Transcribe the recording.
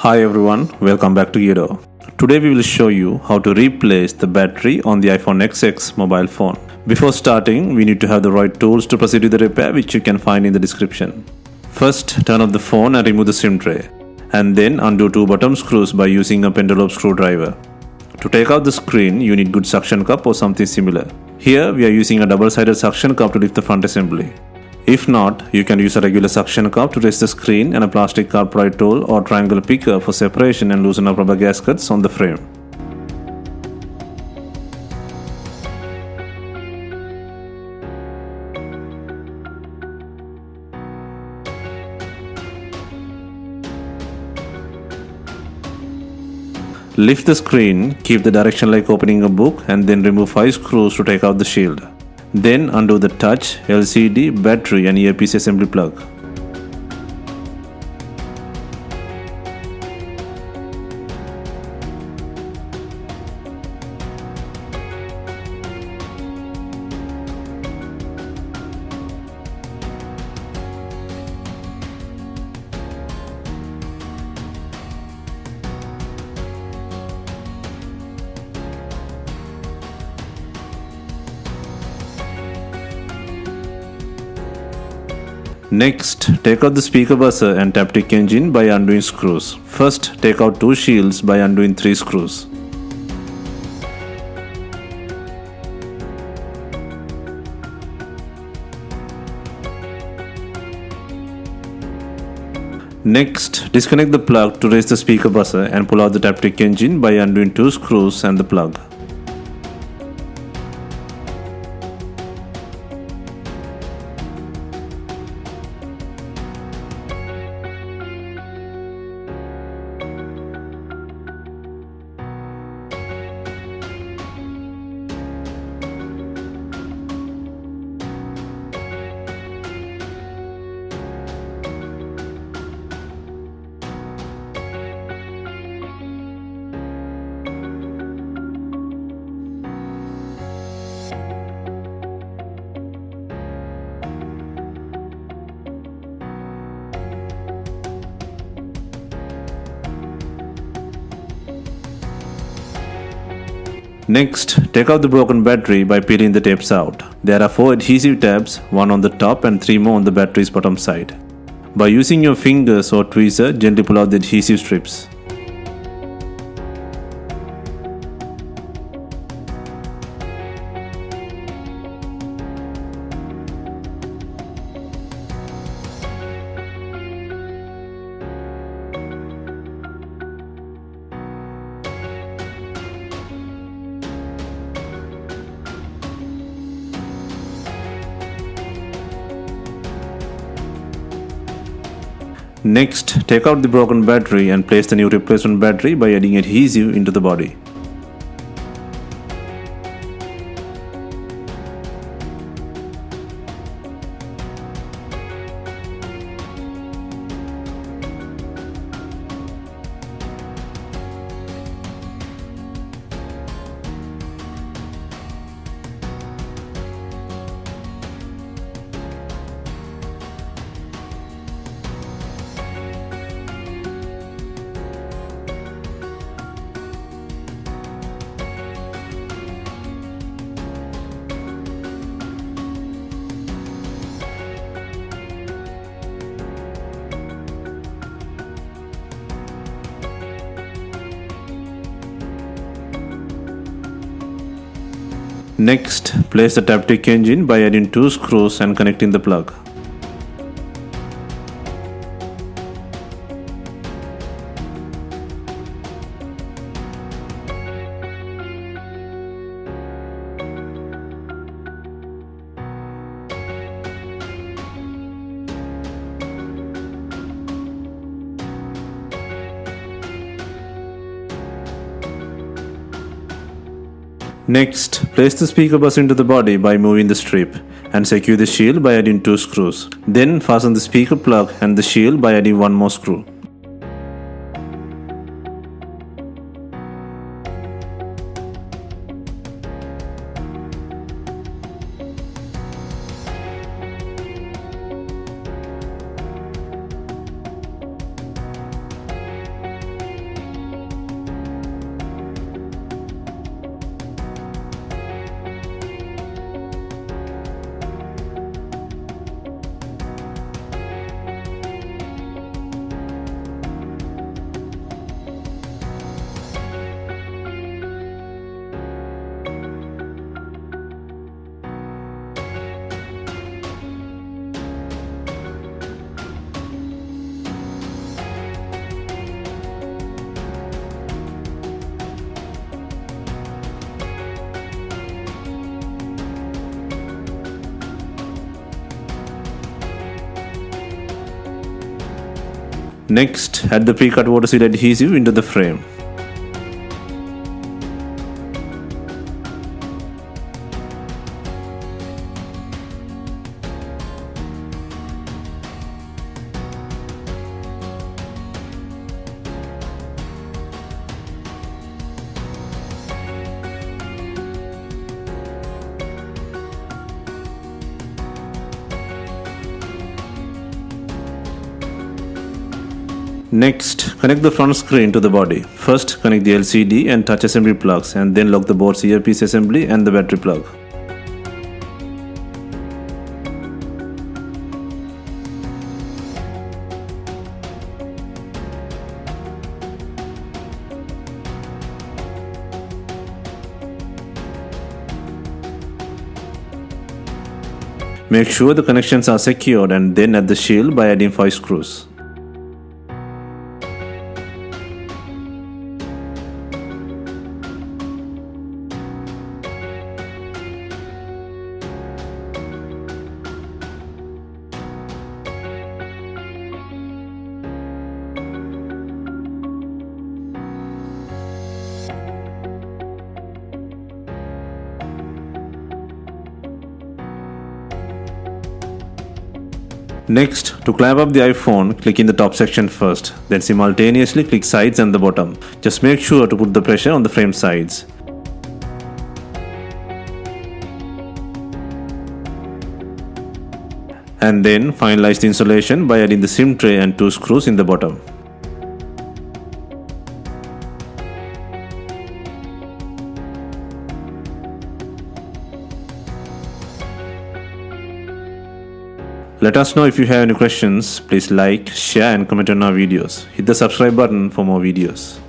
Hi everyone, welcome back to Geardo. Today we will show you how to replace the battery on the iPhone XX mobile phone. Before starting, we need to have the right tools to proceed with the repair, which you can find in the description. First, turn off the phone and remove the SIM tray, and then undo two bottom screws by using a pentalobe screwdriver. To take out the screen, you need good suction cup or something similar. Here we are using a double-sided suction cup to lift the front assembly. If not, you can use a regular suction cup to raise the screen and a plastic cartwright tool or triangle picker for separation and loosen up rubber gaskets on the frame. Lift the screen, keep the direction like opening a book, and then remove 5 screws to take out the shield. Then undo the touch, LCD, battery and earpiece assembly plug. Next, take out the speaker buzzer and Taptic engine by undoing screws. First, take out 2 shields by undoing 3 screws. Next, disconnect the plug to raise the speaker buzzer and pull out the Taptic engine by undoing 2 screws and the plug. Next, take out the broken battery by peeling the tapes out. There are 4 adhesive tabs, 1 on the top and 3 more on the battery's bottom side. By using your fingers or tweezer, gently pull out the adhesive strips. Next, take out the broken battery and place the new replacement battery by adding adhesive into the body. Next, place the Taptic engine by adding 2 screws and connecting the plug. Next, place the speaker bus into the body by moving the strip and secure the shield by adding 2 screws. Then fasten the speaker plug and the shield by adding 1 more screw. Next, add the pre-cut water seal adhesive into the frame. Next, connect the front screen to the body. First, connect the LCD and touch assembly plugs, and then lock the board's earpiece assembly and the battery plug. Make sure the connections are secured and then add the shield by adding 5 screws. Next, to clamp up the iPhone, click in the top section first, then simultaneously click sides and the bottom. Just make sure to put the pressure on the frame sides. And then finalize the installation by adding the SIM tray and 2 screws in the bottom. Let us know if you have any questions. Please like, share and comment on our videos. Hit the subscribe button for more videos.